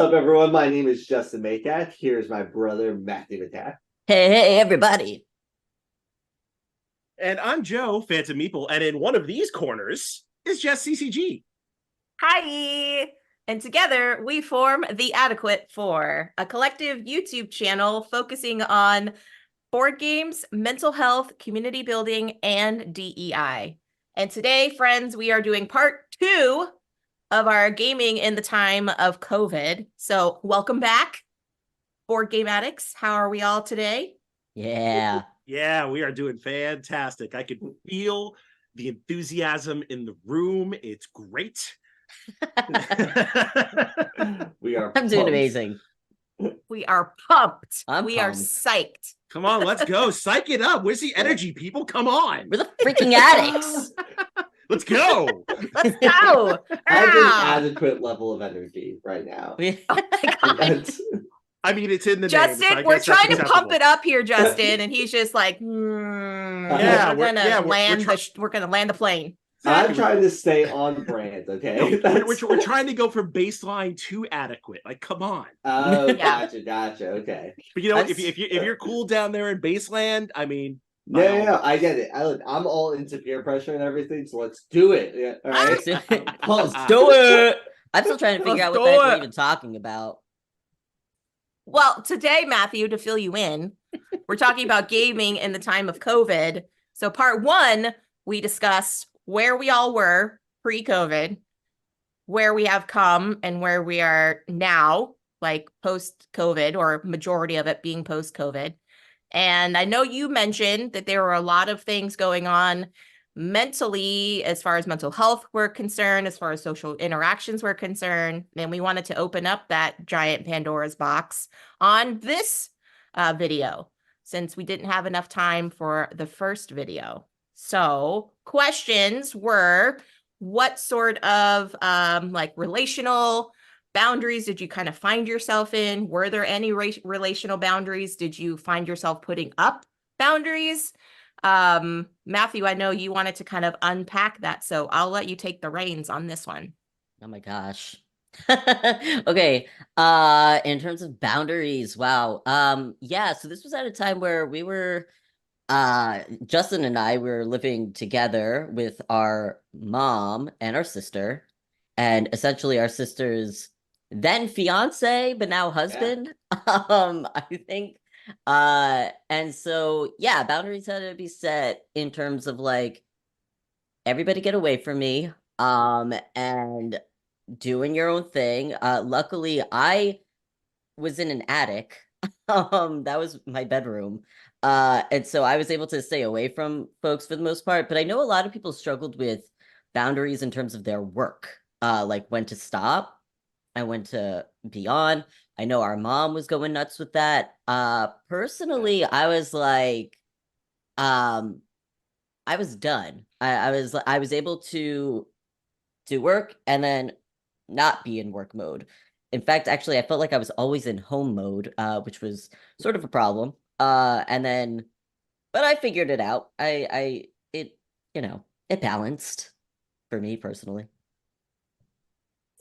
up, everyone? My name is Justin Maycat. Here's my brother, Matthew Attack. Hey, everybody. And I'm Joe, Phantom Meeple, and in one of these corners is Jess CCG. Hi! And together we form the Adequate Four, a collective YouTube channel focusing on board games, mental health, community building, and DEI. And today, friends, we are doing part 2 of our gaming in the time of COVID. So welcome back, Board Game Addicts. How are we all today? Yeah. Yeah, we are doing fantastic. I can feel the enthusiasm in the room. It's great. We are I'm doing amazing. We are pumped. I'm we are pumped. psyched. Come on, let's go. Psych it up. Where's the energy, people? Come on. We're the freaking addicts. Let's go. Let's go. I have Ah! an adequate level of energy right now. Oh my God. I mean, it's in the Justin, name, so I we're guess that's trying to pump acceptable. it up here, Justin, and he's just like, Yeah, we're gonna we're land the plane. I'm trying to stay on brand, okay? We're trying to go from baseline to adequate. Like, come on. Oh, Yeah. gotcha. Okay. But you know, if you're cool down there in baseland, I mean, Yeah, I get it. I'm all into peer pressure and everything, so let's do it. Yeah, all right. Let's do it. I'm still trying to figure out what the heck we're even talking about. Well, today, Matthew, to fill you in, we're talking about gaming in the time of COVID. So part 1, we discussed where we all were pre-COVID, where we have come and where we are now, like post-COVID, or majority of it being post-COVID. And I know you mentioned that there were a lot of things going on mentally, as far as mental health were concerned, as far as social interactions were concerned. And we wanted to open up that giant Pandora's box on this video, since we didn't have enough time for the first video. So questions were, what sort of like relational boundaries did you kind of find yourself in? Were there any relational boundaries? Did you find yourself putting up boundaries? Matthew, I know you wanted to kind of unpack that, so I'll let you take the reins on this one. Oh my gosh. Okay. In terms of boundaries, wow. Yeah, so this was at a time where we were Justin and I were living together with our mom and our sister, and essentially our sister's then fiance, but now husband. I think. And so yeah, boundaries had to be set in terms of like everybody get away from me. And doing your own thing. Luckily I was in an attic. That was my bedroom. And so I was able to stay away from folks for the most part, but I know a lot of people struggled with boundaries in terms of their work, like when to stop and when to be on. I know our mom was going nuts with that. Personally, I was like, I was done. I was able to do work and then not be in work mode. In fact, actually, I felt like I was always in home mode, which was sort of a problem. And then, but I figured it out. It balanced for me personally.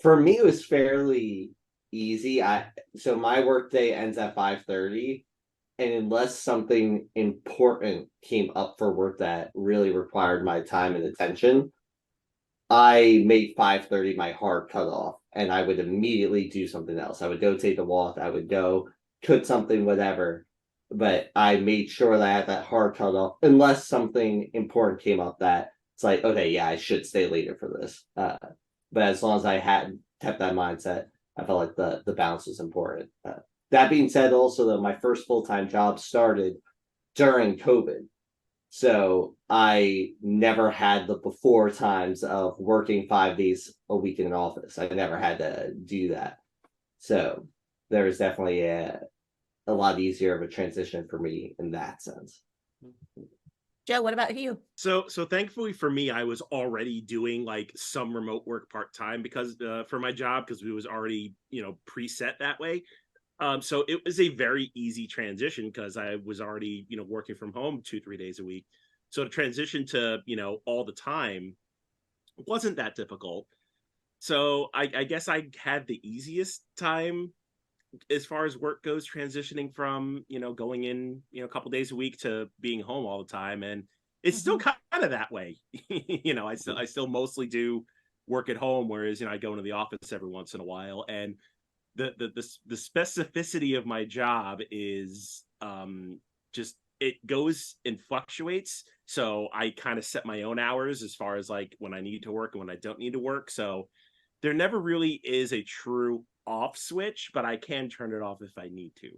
For me, it was fairly easy. So my workday ends at 5:30, and unless something important came up for work that really required my time and attention, I made 5:30 my hard cutoff, and I would immediately do something else. I would go take a walk. I would go cook something, whatever. But I made sure that I had that hard cutoff, unless something important came up that it's like, okay, yeah, I should stay later for this. But as long as I had kept that mindset, I felt like the balance was important. That being said, also though, my first full-time job started during COVID. So I never had the before times of working 5 days a week in an office. I never had to do that. So there was definitely a lot easier of a transition for me in that sense. Joe, what about you? So thankfully for me, I was already doing like some remote work part-time because for my job, because we was already, preset that way. So it was a very easy transition because I was already, working from home 2-3 days a week. So to transition to, all the time wasn't that difficult. So I guess I had the easiest time as far as work goes, transitioning from, going in, a couple days a week to being home all the time. And it's still kind of that way. I still mostly do work at home, whereas, I go into the office every once in a while. And the specificity of my job is just, it goes and fluctuates. So I kind of set my own hours as far as like when I need to work and when I don't need to work. So there never really is a true off switch, but I can turn it off if I need to.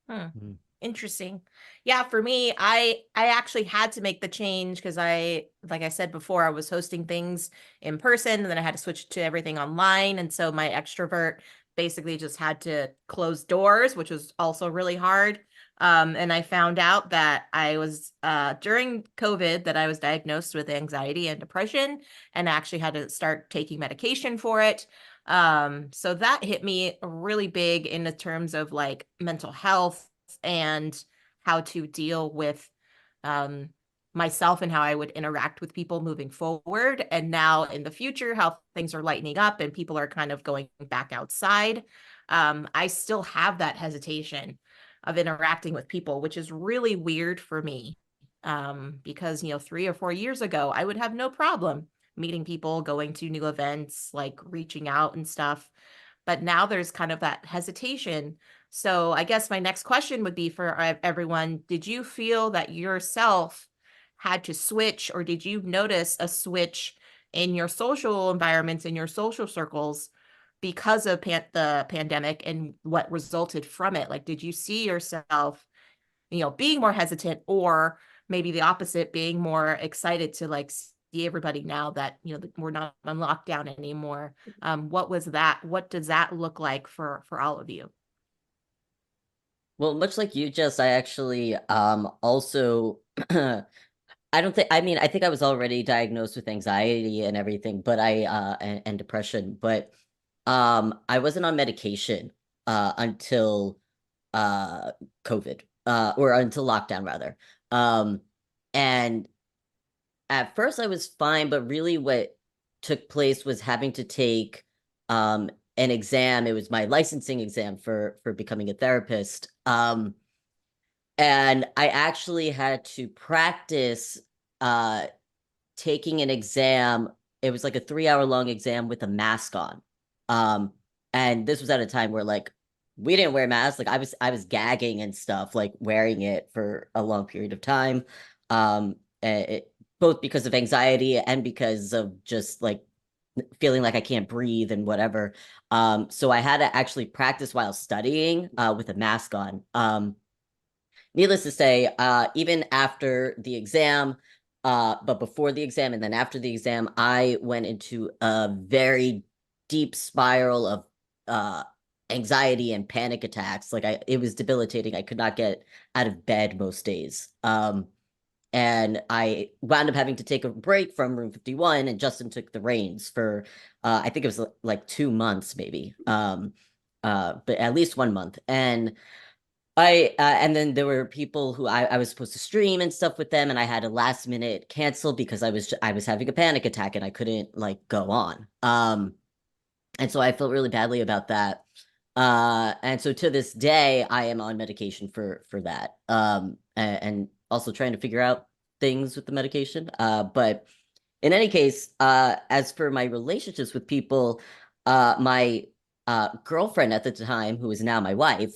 Hmm. Interesting. Yeah, for me, I actually had to make the change because like I said before, I was hosting things in person and then I had to switch to everything online. And so my extrovert basically just had to close doors, which was also really hard. And I found out that I was during COVID that I was diagnosed with anxiety and depression and actually had to start taking medication for it. So that hit me really big in the terms of like mental health and how to deal with myself and how I would interact with people moving forward. And now in the future, how things are lightening up and people are kind of going back outside. I still have that hesitation of interacting with people, which is really weird for me. Because 3 or 4 years ago, I would have no problem meeting people, going to new events, like reaching out and stuff. But now there's kind of that hesitation. So I guess my next question would be for everyone, did you feel that yourself had to switch, or did you notice a switch in your social environments, in your social circles because of the pandemic and what resulted from it? Like, did you see yourself, being more hesitant, or maybe the opposite, being more excited to like see everybody now that, we're not on lockdown anymore? What was that? What does that look like for all of you? Well, much like you, Jess, I actually also I think I was already diagnosed with anxiety and everything, but and depression, but I wasn't on medication until uh COVID, or until lockdown rather. Um and at first I was fine, but really what took place was having to take an exam. It was my licensing exam for becoming a therapist. And I actually had to practice uh taking an exam. It was like a 3 hour long exam with a mask on. Um, and this was at a time where like we didn't wear masks. Like I was gagging and stuff, like wearing it for a long period of time. Both because of anxiety and because of just like feeling like I can't breathe and whatever. So I had to actually practice while studying with a mask on. Needless to say, even after the exam, but before the exam and then after the exam, I went into a very deep spiral of uh, anxiety and panic attacks. Like it was debilitating. I could not get out of bed most days. And I wound up having to take a break from Room 51, and Justin took the reins for, I think it was like 2 months, maybe, but at least 1 month. And then there were people who I was supposed to stream and stuff with them, and I had a last minute cancel because I was having a panic attack and I couldn't like go on. And so I felt really badly about that. And so to this day, I am on medication for that. And also trying to figure out things with the medication. But in any case, as for my relationships with people, my girlfriend at the time, who is now my wife,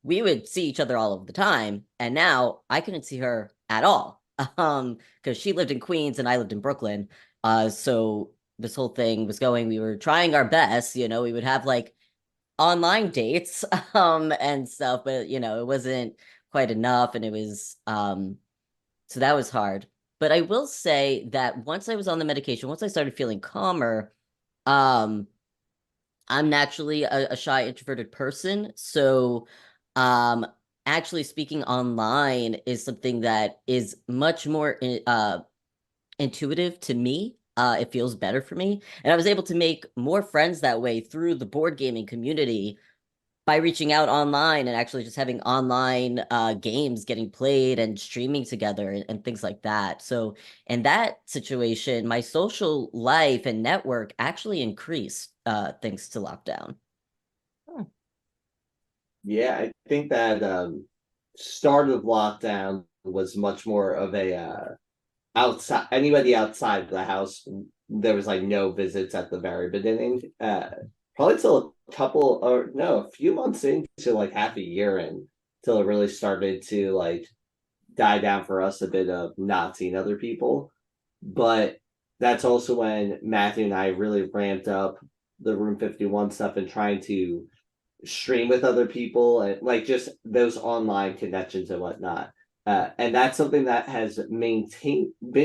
we would see each other all of the time, and now I couldn't see her at all. Because she lived in Queens and I lived in Brooklyn. So this whole thing was going, we were trying our best, we would have like online dates, and stuff, but it wasn't quite enough, and it was so that was hard. But I will say that once I was on the medication, once I started feeling calmer, um, I'm naturally a shy, introverted person. So, um, actually speaking online is something that is much more intuitive to me. It feels better for me. And I was able to make more friends that way through the board gaming community by reaching out online and actually just having online games getting played and streaming together and things like that. So in that situation, my social life and network actually increased thanks to lockdown. Yeah, I think that start of lockdown was much more of a outside anybody outside the house. There was like no visits at the very beginning. Probably till a couple or no, a few months into like half a year in till it really started to like die down for us a bit of not seeing other people. But that's also when Matthew and I really ramped up the Room 51 stuff and trying to stream with other people and like just those online connections and whatnot. And that's something that has been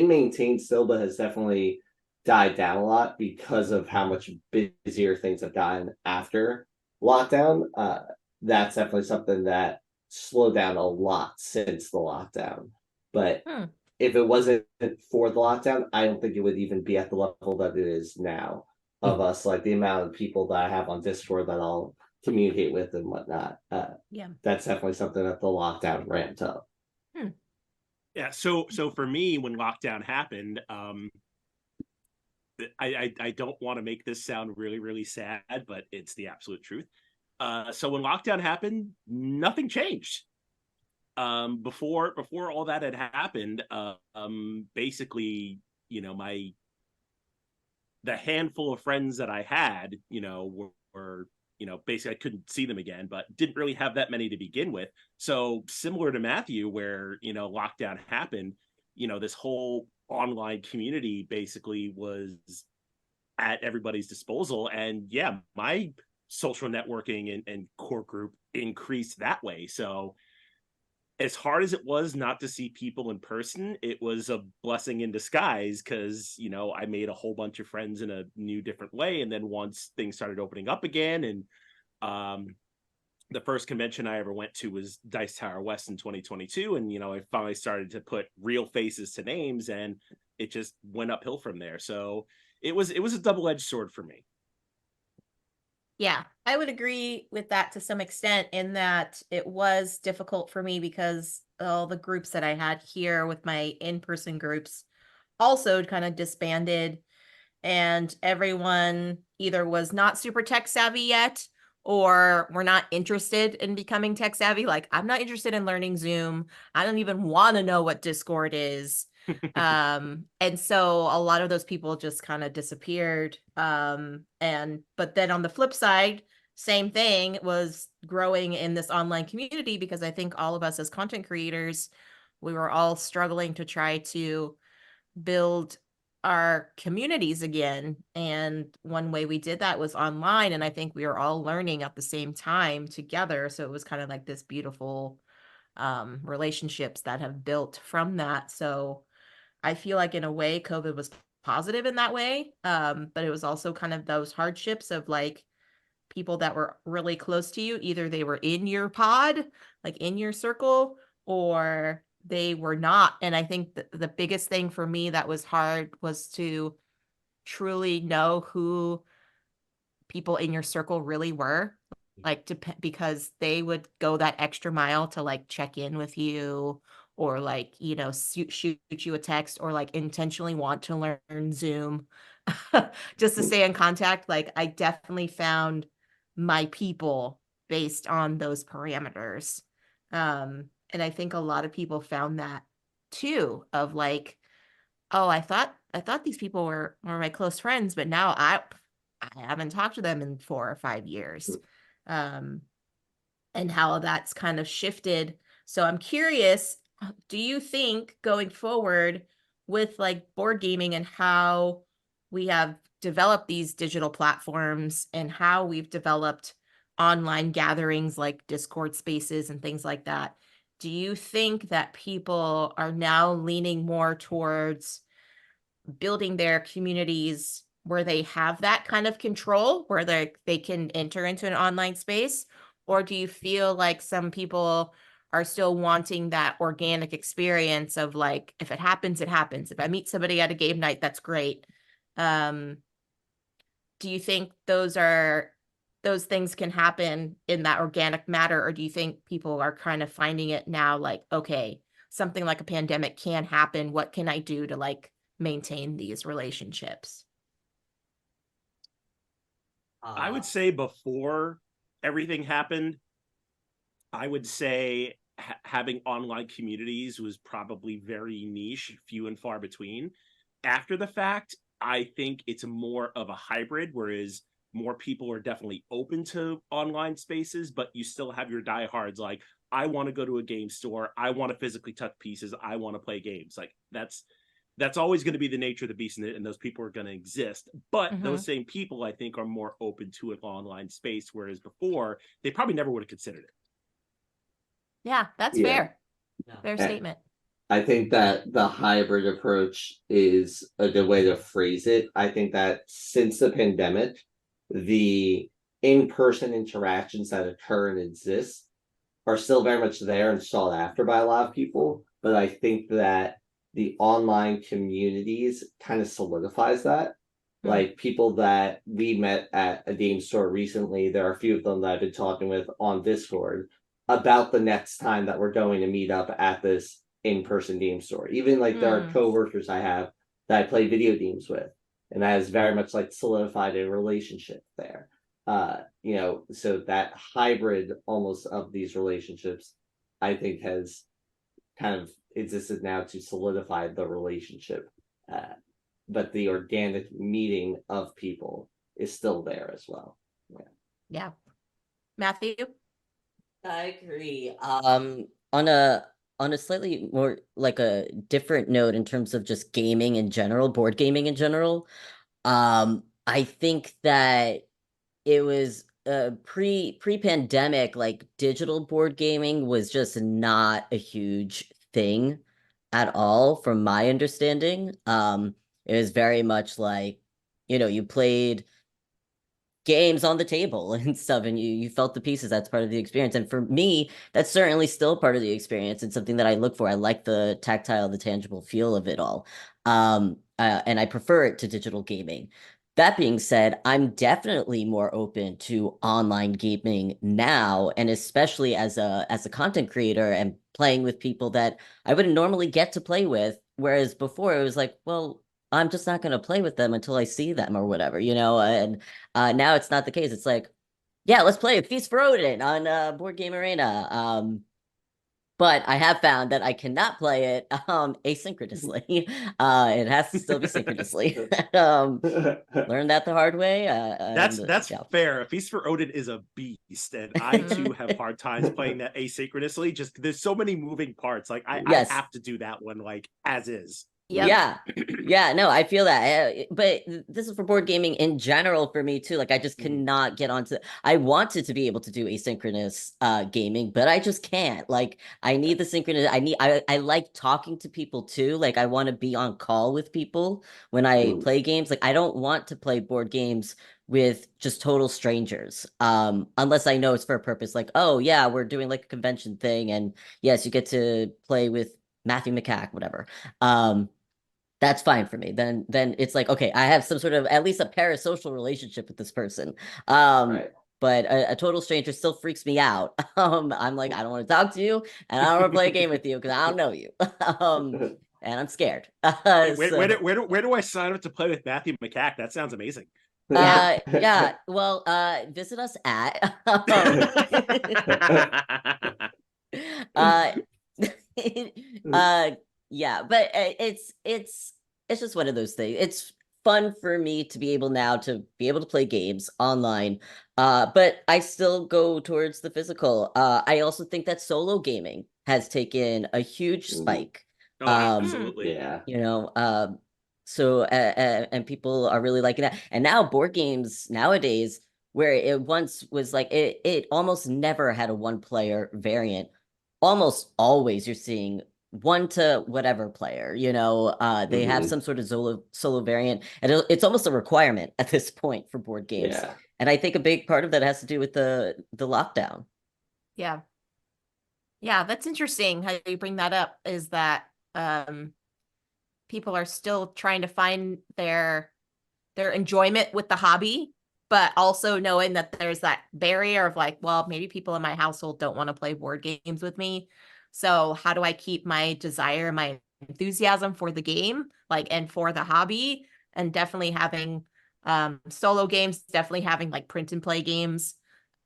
maintained still, but has definitely died down a lot because of how much busier things have gotten after lockdown. That's definitely something that slowed down a lot since the lockdown. But if it wasn't for the lockdown, I don't think it would even be at the level that it is now of us, like the amount of people that I have on Discord that I'll communicate with and whatnot. Yeah. That's definitely something that the lockdown ramped up. Yeah. So for me, when lockdown happened, I don't want to make this sound really, really sad, but it's the absolute truth. So when lockdown happened, nothing changed. Before all that had happened, basically, the handful of friends that I had, were basically I couldn't see them again, but didn't really have that many to begin with. So similar to Matthew, where lockdown happened, this whole online community basically was at everybody's disposal. And yeah, my social networking and core group increased that way. So as hard as it was not to see people in person, it was a blessing in disguise because, I made a whole bunch of friends in a new, different way. And then once things started opening up again, and the first convention I ever went to was Dice Tower West in 2022. And, I finally started to put real faces to names, and it just went uphill from there. So it was a double-edged sword for me. Yeah, I would agree with that to some extent in that it was difficult for me because all the groups that I had here with my in-person groups also kind of disbanded, and everyone either was not super tech savvy yet or were not interested in becoming tech savvy. Like, I'm not interested in learning Zoom. I don't even want to know what Discord is. And so a lot of those people just kind of disappeared. But then on the flip side, same thing was growing in this online community because I think all of us as content creators, we were all struggling to try to build our communities again. And one way we did that was online. And I think we were all learning at the same time together. So it was kind of like this beautiful relationships that have built from that. So I feel like in a way, COVID was positive in that way. But it was also kind of those hardships of like people that were really close to you. Either they were in your pod, like in your circle, or they were not. And I think the biggest thing for me that was hard was to truly know who people in your circle really were, like because they would go that extra mile to like check in with you, or like shoot you a text, or like intentionally want to learn Zoom just to stay in contact. Like, I definitely found my people based on those parameters. And I think a lot of people found that too, of like, oh, I thought these people were my close friends, but now I haven't talked to them in 4 or 5 years. Um, and how that's kind of shifted. So I'm curious, do you think going forward with like board gaming and how we have developed these digital platforms and how we've developed online gatherings like Discord spaces and things like that, do you think that people are now leaning more towards building their communities where they have that kind of control, where they can enter into an online space? Or do you feel like some people are still wanting that organic experience of like, if it happens, it happens. If I meet somebody at a game night, that's great. Um, do you think those things can happen in that organic matter, or do you think people are kind of finding it now like, okay, something like a pandemic can happen, what can I do to like maintain these relationships? I would say before everything happened, I would say having online communities was probably very niche, few and far between. After the fact, I think it's more of a hybrid, whereas more people are definitely open to online spaces, but you still have your diehards like, I want to go to a game store, I want to physically touch pieces, I want to play games. Like that's always going to be the nature of the beast, and those people are going to exist. But those same people, I think, are more open to an online space, whereas before they probably never would have considered it. Yeah, that's Yeah. fair. Fair statement. I think that the hybrid approach is a good way to phrase it. I think that since the pandemic, the in-person interactions that occur and exist are still very much there and sought after by a lot of people. But I think that the online communities kind of solidifies that. Like people that we met at a game store recently, there are a few of them that I've been talking with on Discord about the next time that we're going to meet up at this in-person game store. Even like there are coworkers I have that I play video games with, and that has very much like solidified a relationship there. You know, so that hybrid almost of these relationships, I think, has kind of existed now to solidify the relationship. But the organic meeting of people is still there as well. Yeah. Matthew? I agree. On a slightly more like a different note in terms of just gaming in general, board gaming in general, I think that it was pre-pandemic, like digital board gaming was just not a huge thing at all, from my understanding. It was very much like, you played games on the table and stuff, and you felt the pieces. That's part of the experience, and for me that's certainly still part of the experience. It's something that I look for. I like the tactile, the tangible feel of it all, and I prefer it to digital gaming. That being said, I'm definitely more open to online gaming now, and especially as a content creator and playing with people that I wouldn't normally get to play with, whereas before it was like, well, I'm just not going to play with them until I see them or whatever, and now it's not the case. It's like, yeah, let's play Feast for Odin on Board Game Arena. But I have found that I cannot play it asynchronously. It has to still be synchronously. Learned that the hard way. That's yeah. fair. Feast for Odin is a beast, and I too have hard times playing that asynchronously. Just there's so many moving parts. Like I have to do that one like as is. Yep. Yeah, no, I feel that. But this is for board gaming in general for me too. Like I just cannot get onto. I wanted to be able to do asynchronous gaming, but I just can't. Like I need the synchronous. I like talking to people too. Like I want to be on call with people when I play games. Like I don't want to play board games with just total strangers. Unless I know it's for a purpose. Like, oh yeah, we're doing like a convention thing, and yes, you get to play with Matthew McCack, whatever. That's fine for me. Then it's like, okay, I have some sort of at least a parasocial relationship with this person. Right. But a total stranger still freaks me out. I'm like, I don't want to talk to you, and I don't want to play a game with you because I don't know you. And I'm scared. Where do I sign up to play with Matthew McCack? That sounds amazing. Yeah. Well, visit us at yeah, but it's just one of those things. It's fun for me to be able now to be able to play games online, but I still go towards the physical. I also think that solo gaming has taken a huge spike. Oh, absolutely. Yeah. So and people are really liking that. And now board games nowadays, where it once was like it almost never had a one player variant. Almost always you're seeing one to whatever player, they have some sort of solo variant, and it's almost a requirement at this point for board games. Yeah. And I think a big part of that has to do with the lockdown. Yeah, that's interesting how you bring that up, is that people are still trying to find their enjoyment with the hobby, but also knowing that there's that barrier of like, well, maybe people in my household don't want to play board games with me. So how do I keep my desire, my enthusiasm for the game, like, and for the hobby? And definitely having solo games, definitely having like print and play games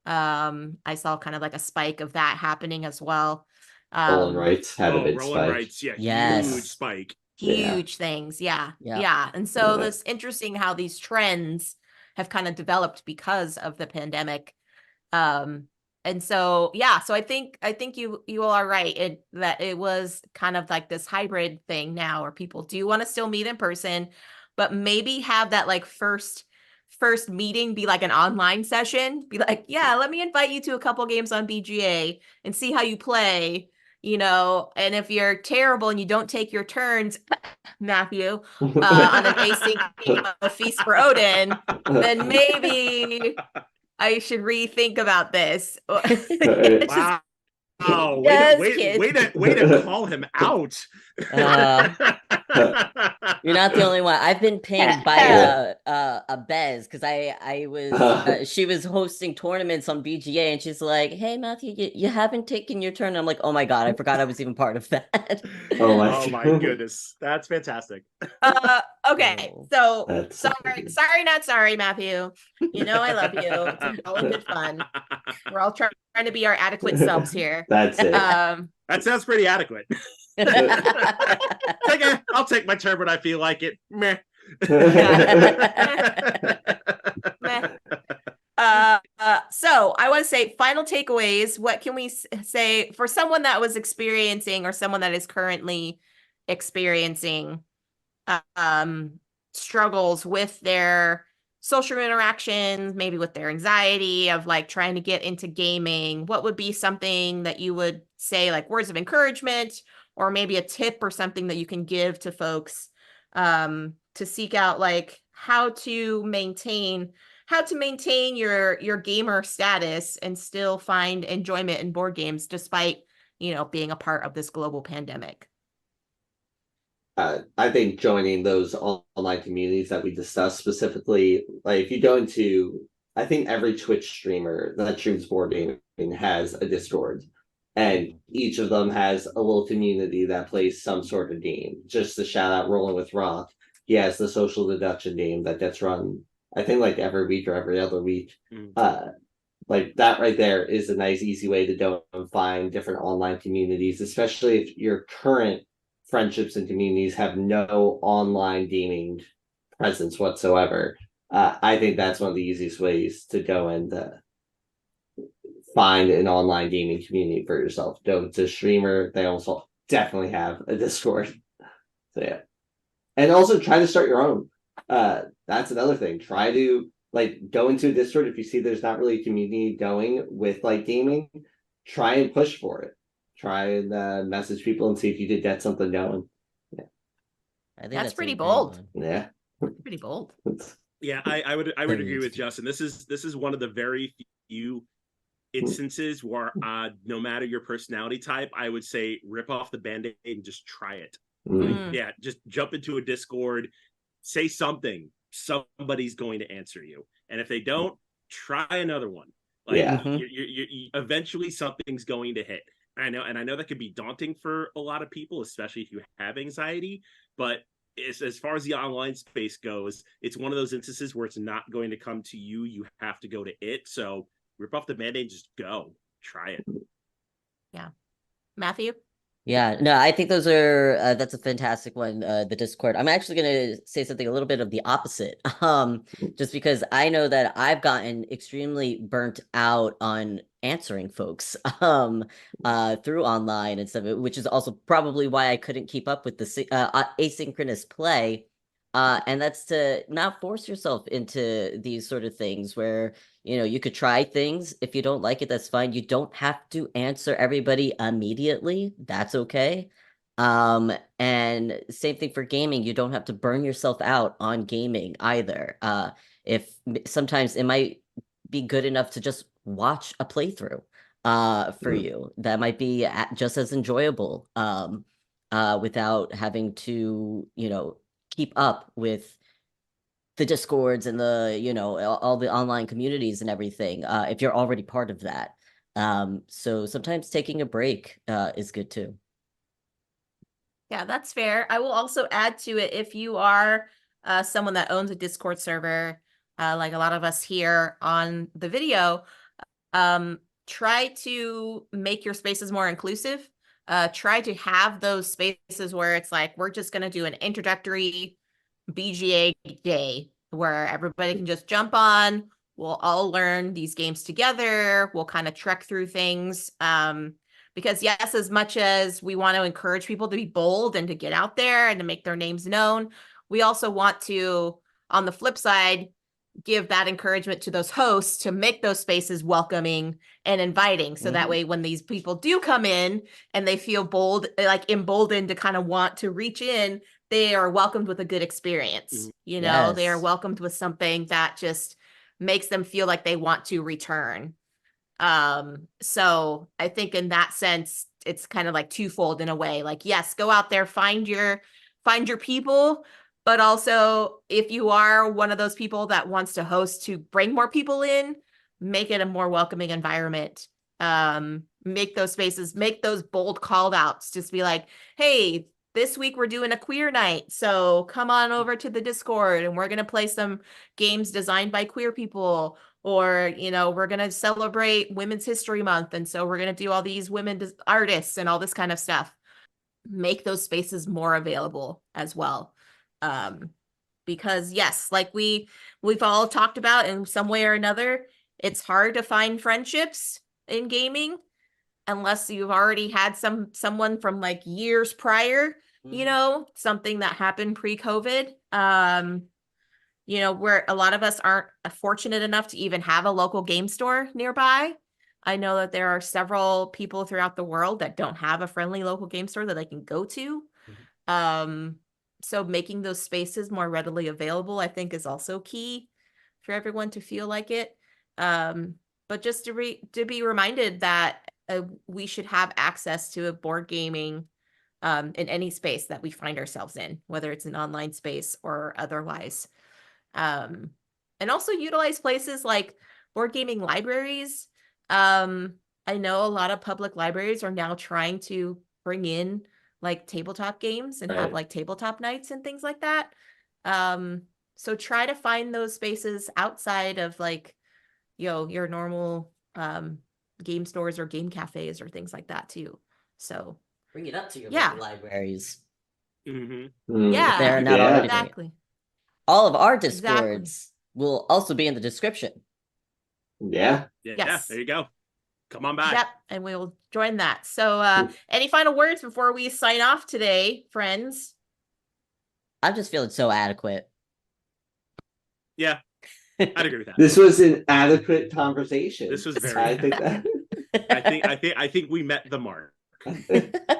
I saw kind of like a spike of that happening as well. Roll rights had a big rolling spike. rights, yeah, huge Yes. spike. Huge things. Yeah. Yeah. Yeah. And so Yeah. it's interesting how these trends have kind of developed because of the pandemic. And so yeah, so I think you all are right that it was kind of like this hybrid thing now where people do want to still meet in person, but maybe have that like first meeting be like an online session, be like, yeah, let me invite you to a couple games on BGA and see how you play, you know, and if you're terrible and you don't take your turns, Matthew, on an async game of Feast for Odin, then maybe I should rethink about this. It's just Wow. Oh, yes, kids. way to call him out. You're not the only one. I've been pinged by a Bez because I was she was hosting tournaments on BGA and she's like, "Hey Matthew, you haven't taken your turn." I'm like, "Oh my God, I forgot I was even part of that." Oh my goodness, that's fantastic. Okay, Oh, so sorry, not sorry, Matthew. You know I love you. It's all in good fun. We're all trying to be our adequate selves here. That's it. That sounds pretty adequate. I'll take my turn when I feel like it. Meh. Meh. So I want to say final takeaways. What can we say for someone that was experiencing or someone that is currently experiencing struggles with their social interactions, maybe with their anxiety of like trying to get into gaming? What would be something that you would say, like words of encouragement, or maybe a tip or something that you can give to folks to seek out like how to maintain your gamer status and still find enjoyment in board games despite, you know, being a part of this global pandemic? I think joining those online communities that we discussed specifically, like if you go into, I think every Twitch streamer that streams board gaming has a Discord, and each of them has a little community that plays some sort of game. Just to shout out Rolling with Rock, he has the social deduction game that gets run, I think like every week or every other week. Like that right there is a nice, easy way to go and find different online communities, especially if your current friendships and communities have no online gaming presence whatsoever. I think that's one of the easiest ways to go and find an online gaming community for yourself. Go to streamer; they also definitely have a Discord. So yeah, and also try to start your own. That's another thing. Try to like go into a Discord if you see there's not really a community going with like gaming. Try and push for it. Try and message people and see if you could get something going. Yeah, I think That's pretty a great bold. one. yeah, Pretty bold. Yeah, I would agree with Justin. This is one of the very few instances where no matter your personality type, I would say rip off the band-aid and just try it. Like, yeah, just jump into a Discord, say something. Somebody's going to answer you, and if they don't, try another one. Like yeah. you eventually something's going to hit. I know that could be daunting for a lot of people, especially if you have anxiety, but as far as the online space goes, it's one of those instances where it's not going to come to you. You have to go to it. So rip off the band-aid, just go. Try it. Yeah. Matthew? Yeah, no, I think those are that's a fantastic one, the Discord. I'm actually gonna say something a little bit of the opposite. Just because I know that I've gotten extremely burnt out on answering folks through online and stuff, which is also probably why I couldn't keep up with the asynchronous play. And that's to not force yourself into these sort of things where, you know, you could try things. If you don't like it, that's fine. You don't have to answer everybody immediately. That's okay. And same thing for gaming. You don't have to burn yourself out on gaming either. If sometimes it might be good enough to just watch a playthrough for you. That might be just as enjoyable without having to, you know, keep up with the Discords and the, you know, all the online communities and everything, if you're already part of that. So sometimes taking a break is good too. Yeah, that's fair. I will also add to it, if you are someone that owns a Discord server, like a lot of us here on the video, Try to make your spaces more inclusive. Try to have those spaces where it's like, we're just going to do an introductory BGA day where everybody can just jump on. We'll all learn these games together. We'll kind of trek through things. Because yes, as much as we want to encourage people to be bold and to get out there and to make their names known, we also want to, on the flip side, give that encouragement to those hosts to make those spaces welcoming and inviting. So that way, when these people do come in and they feel bold, like emboldened to kind of want to reach in, they are welcomed with a good experience. You know, they are welcomed with something that just makes them feel like they want to return. So I think in that sense, it's kind of like twofold in a way. Like, yes, go out there, find your people, but also if you are one of those people that wants to host to bring more people in, make it a more welcoming environment. Make those spaces, make those bold call outs. Just be like, hey, this week we're doing a queer night. So come on over to the Discord and we're going to play some games designed by queer people. Or, you know, we're going to celebrate Women's History Month. And so we're going to do all these women artists and all this kind of stuff. Make those spaces more available as well. Because yes, like we've all talked about in some way or another, it's hard to find friendships in gaming unless you've already had someone from like years prior, you know, something that happened pre-COVID. You know, where a lot of us aren't fortunate enough to even have a local game store nearby. I know that there are several people throughout the world that don't have a friendly local game store that they can go to. So making those spaces more readily available, I think, is also key for everyone to feel like it. But just to be reminded that we should have access to a board gaming in any space that we find ourselves in, whether it's an online space or otherwise. And also utilize places like board gaming libraries. I know a lot of public libraries are now trying to bring in like tabletop games and have like tabletop nights and things like that. So try to find those spaces outside of like, you know, your normal game stores or game cafes or things like that too. So bring it up to your local libraries. Yeah, they're not already exactly. All of our Discords will also be in the description. Yeah, there you go. Come on by. Yep, and we will join that. So any final words before we sign off today, friends? I'm just feeling so adequate. Yeah, I'd agree with that. This was an adequate conversation. This was very I think that I think we met the mark.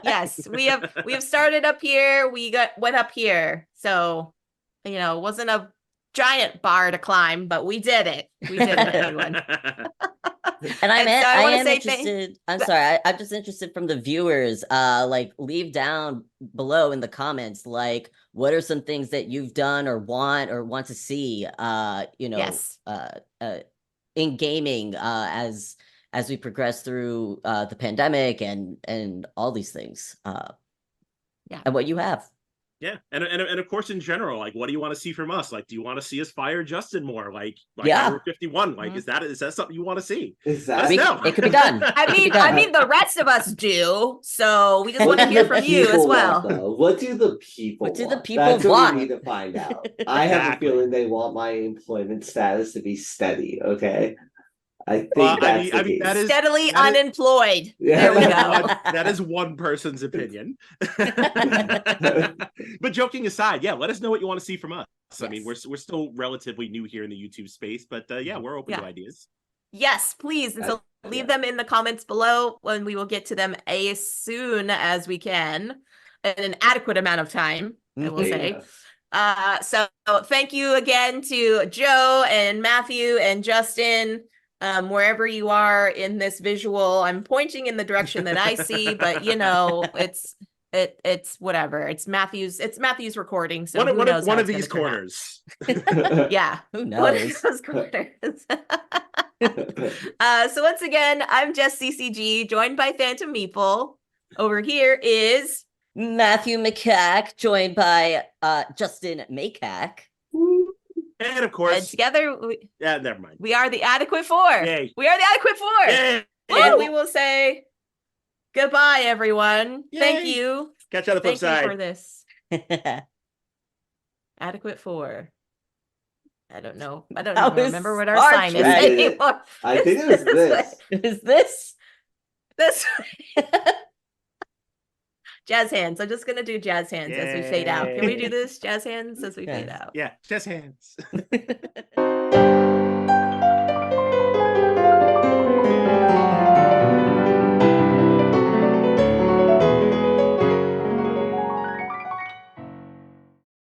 Yes, we have started up here, went up here. So, you know, it wasn't a giant bar to climb, but we did it. We did it, everyone. And I am interested. I'm sorry. I'm just interested from the viewers. Like, leave down below in the comments, like, what are some things that you've done or want to see? You know, in gaming, as we progress through the pandemic and all these things. And what you have. Yeah, and of course, in general, like, what do you want to see from us? Like, do you want to see us fire Justin more? Like yeah, 51. Like, is that something you want to see? Exactly. It could be done. I mean, the rest of us do. So we just want to hear from you as well. What do the people? What do the want? people That's want? What we need to find out. I have a feeling they want my employment status to be steady. Okay. I think that is steadily unemployed. Yeah. There we go. That is one person's opinion. But joking aside, yeah, let us know what you want to see from us. Yes. I mean, we're still relatively new here in the YouTube space, but yeah, we're open to ideas. Yes, please. And so leave them in the comments below, when we will get to them as soon as we can, in an adequate amount of time, I will say. So thank you again to Joe and Matthew and Justin. Wherever you are in this visual, I'm pointing in the direction that I see, but you know, it's whatever. It's Matthew's recording. So one of these corners. Yeah, who knows? One of those corners. So once again, I'm Jess CCG, joined by Phantom Meeple. Over here is Matthew McCack, joined by Justin Maycack. And of And course, together, yeah, never mind. we are the Adequate Four. Yay. We are the Adequate Four. Yay. And we will say goodbye, everyone. Thank Yay. you. Catch you on the flip Thank you for side. this. Adequate Four. I don't know. I don't That even remember was what our Star sign is Trek. anymore. I think it was this. Is this? This jazz hands. I'm just gonna do jazz hands as we fade out. Can we do Yay. this? Jazz hands as we fade Yes. out. Yeah, just hands.